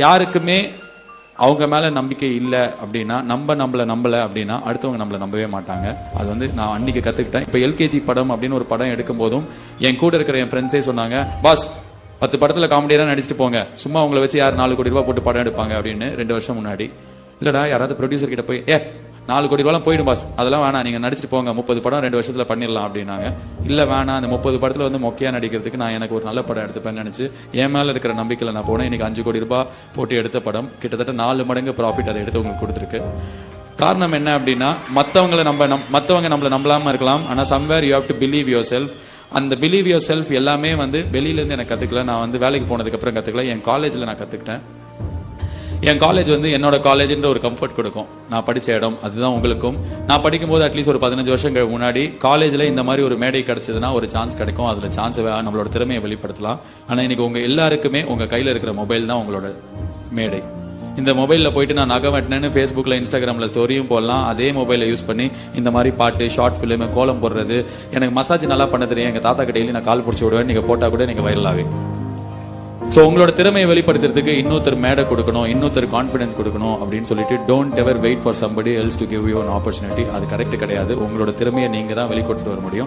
யாருக்குமே அவங்க மேல நம்பிக்கை இல்லை அப்படின்னா, நம்மள நம்பல அப்படின்னா அடுத்தவங்க நம்மள நம்பவே மாட்டாங்க. அது வந்து நான் அன்னைக்கு கத்துக்கிட்டேன். இப்ப எல்கேஜி படம் அப்படின்னு ஒரு படம் எடுக்கும் போதும் என் கூட இருக்கிற என் ஃப்ரெண்ட்ஸே சொன்னாங்க, பாஸ் 10 படத்துல காமெடியா நடிச்சுட்டு போங்க, சும்மா உங்களை வச்சு யார் 4 கோடி ரூபாய் போட்டு படம் எடுப்பாங்க அப்படின்னு 2 வருஷம் முன்னாடி. இல்லடா, யாராவது ப்ரொடியூசர் கிட்ட போய் 4 கோடி ரூபாய் போயிடும் பாஸ், அதெல்லாம் வேணாம், நீங்க நடிச்சுட்டு போங்க, 30 படம் 2 வருஷத்துல பண்ணிடலாம் அப்படின்னாங்க. இல்ல வேணாம், அந்த 30 படத்துல வந்து மொக்கையா நடிக்கிறதுக்கு நான் எனக்கு ஒரு நல்ல படம் எடுத்துப்பேன்னு நினைச்சு என் மேல இருக்கிற நம்பிக்கையில நான் போனேன். இன்னைக்கு 5 கோடி ரூபாய் போட்டு எடுத்த படம் கிட்டத்தட்ட 4 மடங்கு ப்ராஃபிட் அதை எடுத்து உங்களுக்கு கொடுத்துருக்கு. காரணம் என்ன அப்படின்னா, மத்தவங்க நம்மள நம்பலாம இருக்கலாம், ஆனா somewhere you have to believe your self. அந்த பிலீவ் யுவர் செல்ஃப் எல்லாமே வந்து வெளியில இருந்து எனக்கு கத்துக்கல, நான் வந்து வேலைக்கு போனதுக்கு அப்புறம் கத்துக்கல, என் காலேஜ்ல நான் கத்துக்கிட்டேன். என் காலேஜ் வந்து என்னோட காலேஜ்ன்ற ஒரு கம்ஃபர்ட் கொடுக்கும். நான் படிச்ச இடம் அதுதான் உங்களுக்கும். நான் படிக்கும் போது அட்லீஸ்ட் ஒரு 15 வருஷங்கள் முன்னாடி காலேஜ்ல இந்த மாதிரி ஒரு மேடை கிடைச்சதுன்னா ஒரு சான்ஸ் கிடைக்கும், அதுல சான்ஸ் நம்மளோட திறமையை வெளிப்படுத்தலாம். ஆனா இன்னைக்கு உங்க எல்லாருக்குமே உங்க கையில இருக்கிற மொபைல் தான் உங்களோட மேடை. இந்த மொபைல்ல போயிட்டு நான் நகை வெட்டினேன்னு ஃபேஸ்புக்ல இன்ஸ்டாகிராம்ல ஸ்டோரியும் போடலாம். அதே மொபைலை யூஸ் பண்ணி இந்த மாதிரி பாட்டு, ஷார்ட் பிலிம், கோலம் போடுறது, எனக்கு மசாஜ் நல்லா பண்ண தெரியும், எங்க தாத்தா கிட்ட நான் கால் பிடிச்சி விடுவேன், நீங்க போட்டா கூட நீங்க வைரல் ஆகும். சோ உங்களோட திறமையை வெளிப்படுத்துறதுக்கு இன்னொருத்தர் மேடை கொடுக்கணும், இன்னொருத்தர் கான்பிடன்ஸ் கொடுக்கணும் அப்படின்னு சொல்லிட்டு don't ever wait for somebody else to give you an opportunity. அது கரெக்ட் கிடையாது. உங்களோட திறமையை நீங்க தான் வெளிக்கொடுத்துட்டு வர முடியும்.